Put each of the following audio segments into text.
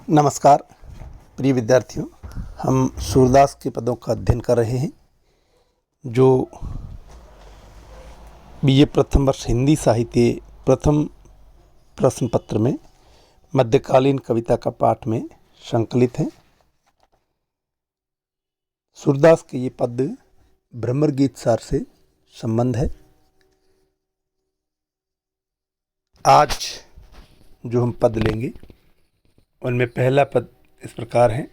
नमस्कार प्रिय विद्यार्थियों। हम सूरदास के पदों का अध्ययन कर रहे हैं जो बीए प्रथम वर्ष हिंदी साहित्य प्रथम प्रश्न पत्र में मध्यकालीन कविता का पाठ में संकलित है। सूरदास के ये पद भ्रमर गीत सार से संबंध है। आज जो हम पद लेंगे उनमें पहला पद इस प्रकार है।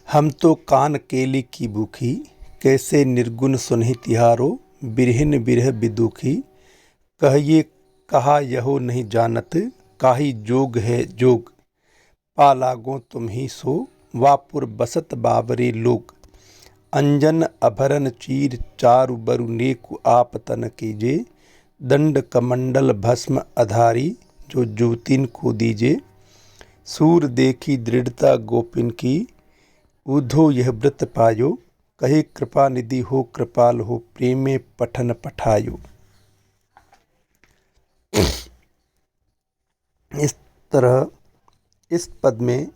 हम तो कान केली की भूखी, कैसे निर्गुण सुनहि तिहारो, बिरहिन बिरह बिदुखी, कहिए कहा यहो नहीं जानत, काहि जोग है जोग, पा लागो तुम ही सो, वापुर बसत बावरे लोग, अंजन अभरन चीर चारु बरु नेकु आप तन कीजे, दंड कमंडल भस्म अधारी, जो जुवतीन को दीजे, सूर देखी दृढ़ता गोपिन की, उधो यह व्रत पायो, कहे कृपा निधि हो कृपाल हो, प्रेमे पठन पठायो। इस तरह इस पद में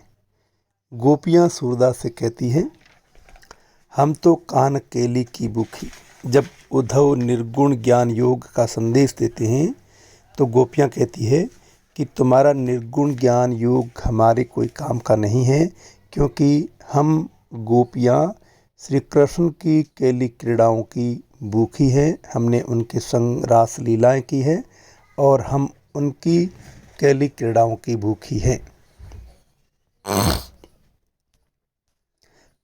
गोपियाँ सूरदास से कहती हैं, हम तो कान केली की भूखी। जब उद्धव निर्गुण ज्ञान योग का संदेश देते हैं तो गोपियाँ कहती है कि तुम्हारा निर्गुण ज्ञान योग हमारे कोई काम का नहीं है, क्योंकि हम गोपियाँ श्री कृष्ण की केली क्रीड़ाओं की भूखी हैं। हमने उनके संग रास लीलाएं की है और हम उनकी केली क्रीड़ाओं की भूखी हैं।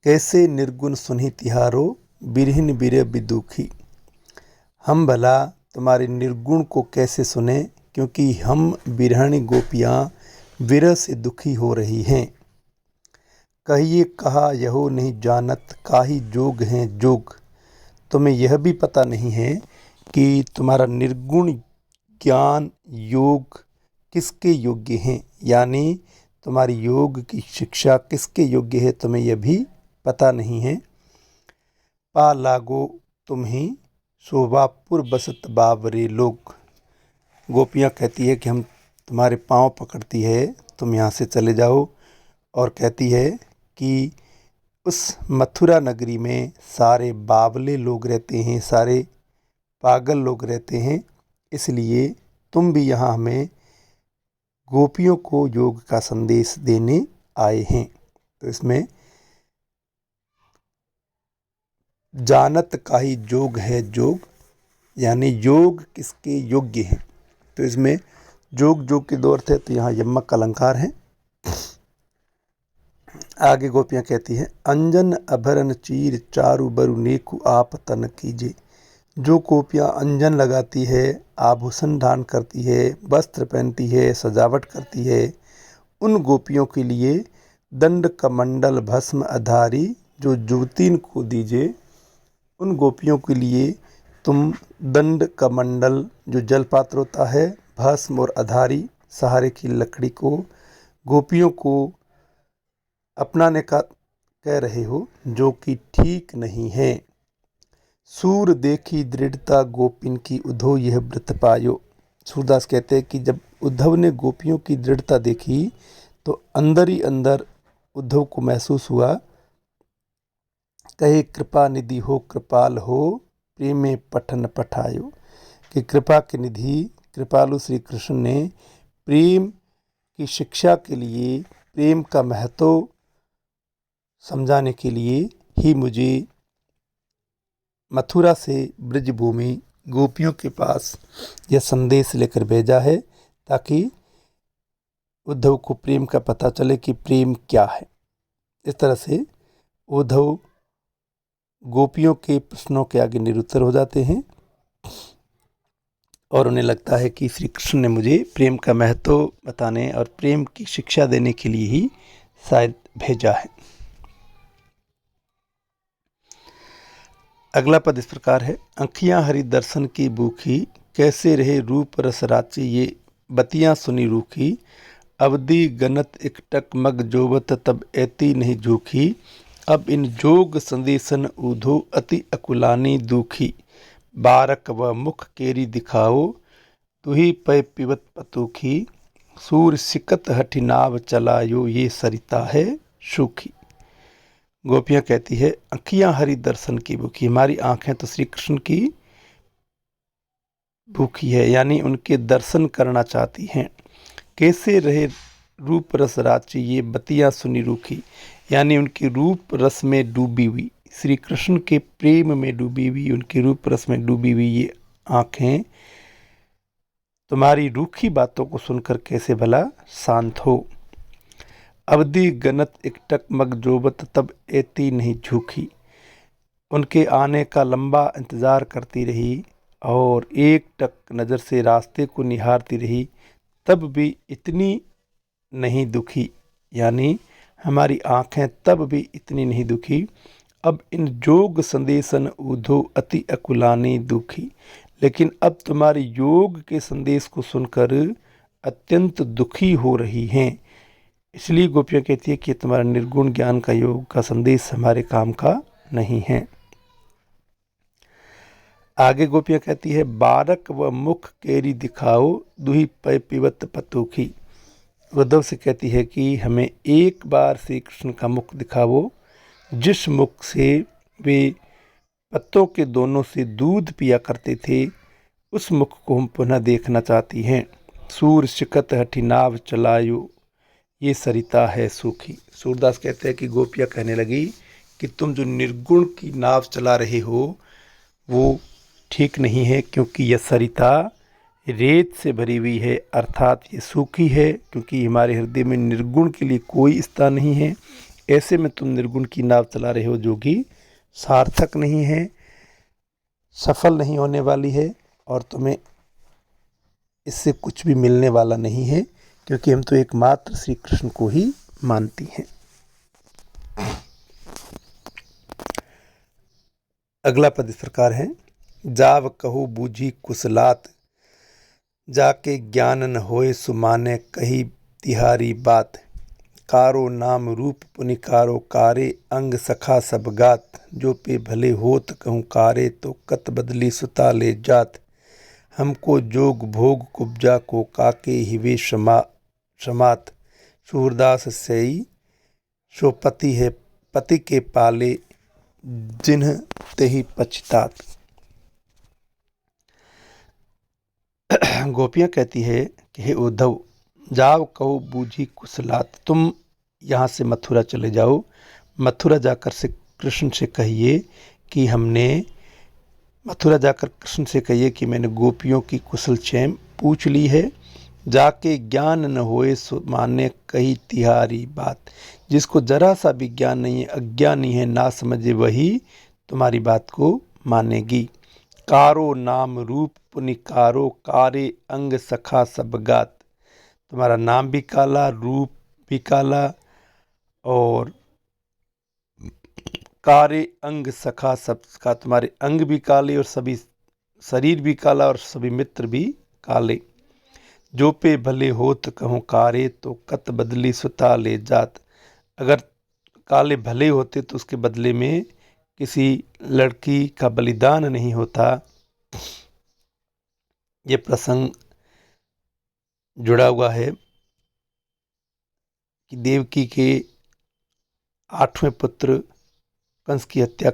कैसे निर्गुण सुनहि तिहारो, बिरहिन बिरह बिदुखी। हम भला तुम्हारे निर्गुण को कैसे सुने, क्योंकि हम बिरहणी गोपियाँ विरह से दुखी हो रही हैं। कहिए कहा यहो नहीं जानत, काहि जोग हैं जोग। तुम्हें यह भी पता नहीं है कि तुम्हारा निर्गुण ज्ञान योग किसके योग्य हैं, यानी तुम्हारी योग की शिक्षा किसके योग्य है, तुम्हें यह भी पता नहीं है। पा लागो तुम ही शोभापुर बसत बावरे लोग। गोपियाँ कहती है कि हम तुम्हारे पाँव पकड़ती है, तुम यहाँ से चले जाओ। और कहती है कि उस मथुरा नगरी में सारे बावले लोग रहते हैं, सारे पागल लोग रहते हैं, इसलिए तुम भी यहाँ हमें गोपियों को योग का संदेश देने आए हैं। तो इसमें जानत काहि जोग है जोग, यानी योग किसके योग्य हैं। तो इसमें जोग जोग के दो अर्थ है, तो यहाँ यमक का अलंकार है। आगे गोपियाँ कहती हैं, अंजन अभरन चीर चारु बरु नेकु आप तन कीजे। जो गोपियाँ अंजन लगाती है, आभूषण धारण करती है, वस्त्र पहनती है, सजावट करती है, उन गोपियों के लिए दंड कमंडल भस्म अधारी, जो जुवतीन को दीजे। उन गोपियों के लिए तुम दंड कमंडल जो जलपात्र होता है, भस्म और अधारी सहारे की लकड़ी को गोपियों को अपनाने का कह रहे हो, जो कि ठीक नहीं है। सूर देखी दृढ़ता गोपिन की, उद्धव यह व्रत पायो। सूरदास कहते हैं कि जब उद्धव ने गोपियों की दृढ़ता देखी तो अंदर ही अंदर उद्धव को महसूस हुआ, कहे कृपा निधि हो कृपाल हो, प्रेमे पठन पठायो, कि कृपा के निधि कृपालु श्री कृष्ण ने प्रेम की शिक्षा के लिए, प्रेम का महत्व समझाने के लिए ही मुझे मथुरा से ब्रजभूमि गोपियों के पास यह संदेश लेकर भेजा है, ताकि उद्धव को प्रेम का पता चले कि प्रेम क्या है। इस तरह से उद्धव गोपियों के प्रश्नों के आगे निरुत्तर हो जाते हैं और उन्हें लगता है कि श्री कृष्ण ने मुझे प्रेम का महत्व बताने और प्रेम की शिक्षा देने के लिए ही शायद भेजा है। अगला पद इस प्रकार है, आँखियाँ हरि दर्शन की भूखी, कैसे रहे रूप रस राची, ये बतियाँ सुनी रूखी, अवधि गनत एकटक मग जोवत, तब ऐती नहीं झूखी, अब इन जोग संदेशन ऊधो, अति अकुलानी दुखी, बारक व मुख केरी दिखाओ, तुही पै पिबत पतुखी, सूर सिकत हठी नाव चलायो, ये सरिता है सूखी। गोपियाँ कहती है अखियाँ हरि दर्शन की भूखी, हमारी आंखें तो श्री कृष्ण की भूखी है, यानी उनके दर्शन करना चाहती हैं। कैसे रहे रूप रस राची, ये बतियाँ सुनी रूखी, यानी उनके रूप रस में डूबी हुई, श्री कृष्ण के प्रेम में डूबी हुई, उनके रूप रस में डूबी हुई ये आंखें तुम्हारी रूखी बातों को सुनकर कैसे भला शांत हो। अवधि गनत एकटक मग जोबत, तब एती नहीं झूठी, उनके आने का लंबा इंतज़ार करती रही और एक टक नज़र से रास्ते को निहारती रही, तब भी इतनी नहीं दुखी, यानी हमारी आँखें तब भी इतनी नहीं दुखी। अब इन जोग संदेशन उधो अति अकुलानी दुखी, लेकिन अब तुम्हारे योग के संदेश को सुनकर अत्यंत दुखी हो रही हैं। इसलिए गोपियाँ कहती है कि तुम्हारा निर्गुण ज्ञान का योग का संदेश हमारे काम का नहीं है। आगे गोपियाँ कहती है बारक व मुख केरी दिखाओ, दुही पै पिवत पतोखी। उद्धव से कहती है कि हमें एक बार श्री कृष्ण का मुख दिखाओ, जिस मुख से वे पत्तों के दोनों से दूध पिया करते थे, उस मुख को हम पुनः देखना चाहती हैं। सूर शिकत हठी नाव चलायो, ये सरिता है सूखी। सूरदास कहते हैं कि गोपियाँ कहने लगी कि तुम जो निर्गुण की नाव चला रहे हो वो ठीक नहीं है, क्योंकि यह सरिता रेत से भरी हुई है, अर्थात ये सूखी है, क्योंकि हमारे हृदय में निर्गुण के लिए कोई स्थान नहीं है। ऐसे में तुम निर्गुण की नाव चला रहे हो जो कि सार्थक नहीं है, सफल नहीं होने वाली है, और तुम्हें इससे कुछ भी मिलने वाला नहीं है, क्योंकि हम तो एकमात्र श्री कृष्ण को ही मानती हैं। अगला पद इस प्रकार है जाव कहो बूझी कुशलात, जाके ज्ञान न होए सुमाने कही तिहारी बात। कारो नाम रूप पुनिकारो कारे, अंग सखा सब गात। जो पे भले होत कहूँ कारे, तो कत बदली सुता ले जात। हमको जोग भोग कुब्जा को, काके हिवे समात। सूरदास सई सो पति है, पति के पाले, जिन्ह तेहि पछतात। गोपियाँ कहती है कि हे उद्धव, जाओ कहो बूझी कुशलात, तुम यहाँ से मथुरा चले जाओ। मथुरा जाकर से कृष्ण से कहिए कि मथुरा जाकर कृष्ण से कहिए कि मैंने गोपियों की कुशल क्षेम पूछ ली है। जाके ज्ञान न होए सो माने कही तिहारी बात। जिसको जरा सा भी ज्ञान नहीं है, अज्ञानी है, ना समझे, वही तुम्हारी बात को मानेगी। कारो नाम रूप पुनिकारो, कारे अंग सखा सब गात। तुम्हारा नाम भी काला, रूप भी काला, और कारे अंग सखा सब का, तुम्हारे अंग भी काले और सभी शरीर भी काला और सभी मित्र भी काले। जो पे भले होत कहूँ कारे, तो कत बदली सुता ले जात। अगर काले भले होते तो उसके बदले में किसी लड़की का बलिदान नहीं होता। ये प्रसंग जुड़ा हुआ है कि देवकी के 8वें पुत्र कंस की हत्या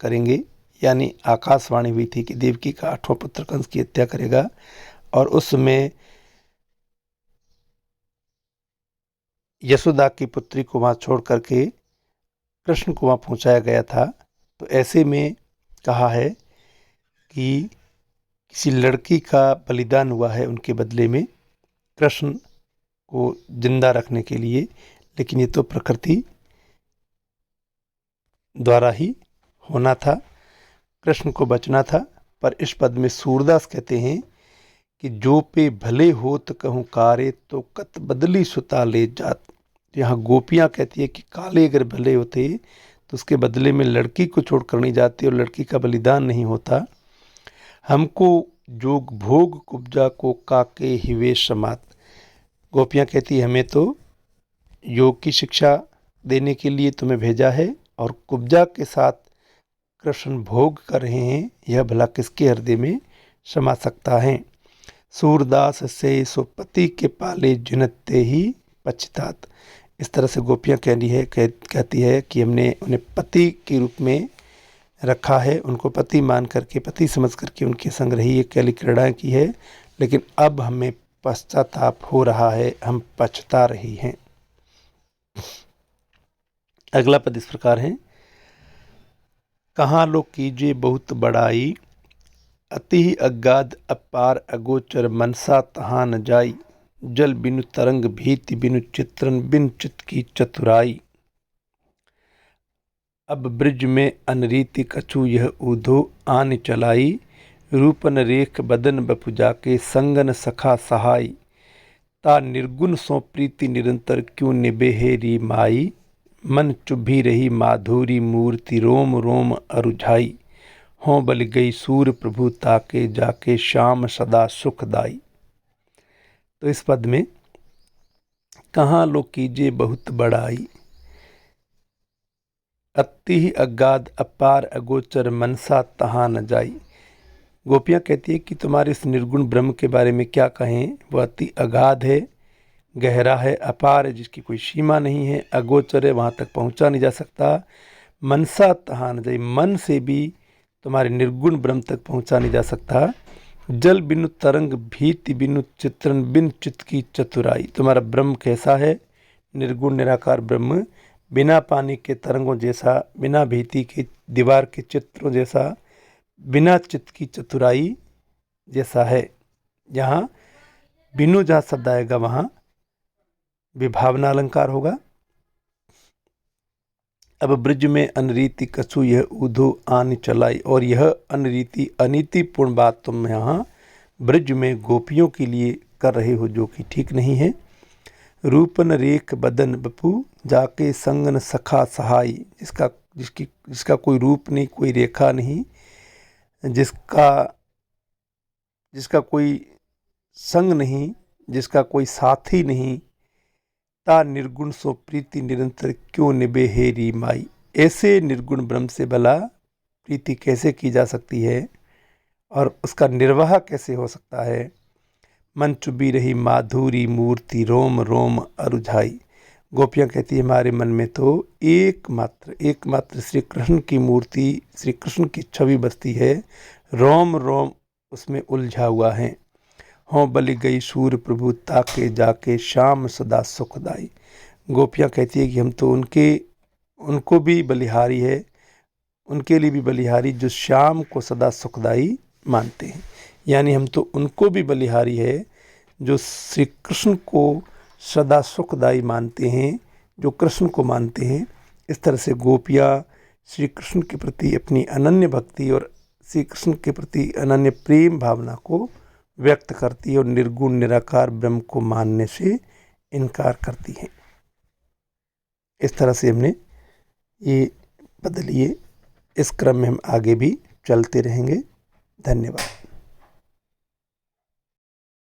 करेंगे, यानी आकाशवाणी हुई थी कि देवकी का 8वां पुत्र कंस की हत्या करेगा, और उसमें यशोदा की पुत्री को वहाँ छोड़ करके कृष्ण को वहाँ पहुँचाया गया था। तो ऐसे में कहा है कि किसी लड़की का बलिदान हुआ है उनके बदले में कृष्ण को जिंदा रखने के लिए, लेकिन ये तो प्रकृति द्वारा ही होना था, कृष्ण को बचना था। पर इस पद में सूरदास कहते हैं कि जो पे भले होत कहूँ कारे, तो कत बदली सुता ले जात। यहाँ गोपियाँ कहती है कि काले अगर भले होते तो उसके बदले में लड़की को छोड़कर नहीं जाते और लड़की का बलिदान नहीं होता। हमको जोग भोग कुब्जा को, काके हिवे समात। गोपियाँ कहती है हमें तो योग की शिक्षा देने के लिए तुम्हें भेजा है, और कुब्जा के साथ कृष्ण भोग कर रहे हैं, यह भला किसके हृदय में समा सकता है। सूरदास से सो पति के पाले जिनते ही पछतात। इस तरह से गोपियाँ कहती है कि हमने उन्हें पति के रूप में रखा है, उनको पति मान करके, पति समझ करके उनके संग रही है, कैली क्रीड़ाएँ की है, लेकिन अब हमें पश्चाताप हो रहा है, हम पछता रही हैं। अगला पद इस प्रकार है, कहाँ लोग कीजिए बहुत बड़ाई, अति अगाध अपार अगोचर मनसा तहाँ न जाई, जल बिनु तरंग भीति बिनु चित्रन बिन चित की चतुराई। अब ब्रिज में अनरीति कछु यह ऊधो आन चलाई, रूपन रेख बदन बपु जाके संगन सखा सहाय, ता निर्गुण सो प्रीति निरंतर क्यों निबेहे री माई, मन चुभी रही माधुरी मूर्ति रोम रोम अरुझाई, हों बल गई सूर प्रभु ताके जाके श्याम सदा सुखदाई। तो इस पद में कहाँ लोग कीजिए बहुत बड़ाई, अति अगाध अपार अगोचर मनसा तहाँ न जाई। गोपियाँ कहती है कि तुम्हारे इस निर्गुण ब्रह्म के बारे में क्या कहें, वह अति अगाध है, गहरा है, अपार है, जिसकी कोई सीमा नहीं है, अगोचर है, वहाँ तक पहुँचा नहीं जा सकता, मनसा तहाँ न जाई, मन से भी तुम्हारे निर्गुण ब्रह्म तक पहुँचा नहीं जा सकता, जल बिनु तरंग भीति बिनु चित्रन बिन चित्त की चतुराई। तुम्हारा ब्रह्म कैसा है, निर्गुण निराकार ब्रह्म, बिना पानी के तरंगों जैसा, बिना भीति के दीवार के चित्रों जैसा, बिना चित्त की चतुराई जैसा है। यहाँ बिनु जहाँ शब्द आएगा वहाँ विभावना अलंकार होगा। अब ब्रिज में अनरीति कछु यह ऊधो आन चलाई, और यह अनरीति अनीतिपूर्ण बात तुम यहाँ ब्रिज में गोपियों के लिए कर रहे हो, जो कि ठीक नहीं है। रूपन रेख बदन बपू जाके संगन सखा सहाय, जिसका कोई रूप नहीं, कोई रेखा नहीं, जिसका कोई संग नहीं, जिसका कोई साथी नहीं, ता निर्गुण सो प्रीति निरंतर क्यों निबे हे री माई। ऐसे निर्गुण ब्रह्म से भला प्रीति कैसे की जा सकती है और उसका निर्वाह कैसे हो सकता है। मन चुबी रही माधुरी मूर्ति रोम रोम अरुझाई। गोपियाँ कहती है हमारे मन में तो एकमात्र श्री कृष्ण की मूर्ति, श्री कृष्ण की छवि बसती है, रोम रोम उसमें उलझा हुआ है। हों बलि गई सूर प्रभु ताके जाके श्याम सदा सुखदाई। गोपियाँ कहती है कि हम तो उनको भी बलिहारी है, उनके लिए भी बलिहारी जो श्याम को सदा सुखदाई मानते हैं, यानी हम तो उनको भी बलिहारी है जो श्री कृष्ण को सदा सुखदाई मानते हैं, जो कृष्ण को मानते हैं। इस तरह से गोपियाँ श्री कृष्ण के प्रति अपनी अनन्य भक्ति और श्री कृष्ण के प्रति अनन्य प्रेम भावना को व्यक्त करती है और निर्गुण निराकार ब्रह्म को मानने से इनकार करती हैं। इस तरह से हमने ये पद लिए, इस क्रम में हम आगे भी चलते रहेंगे। धन्यवाद।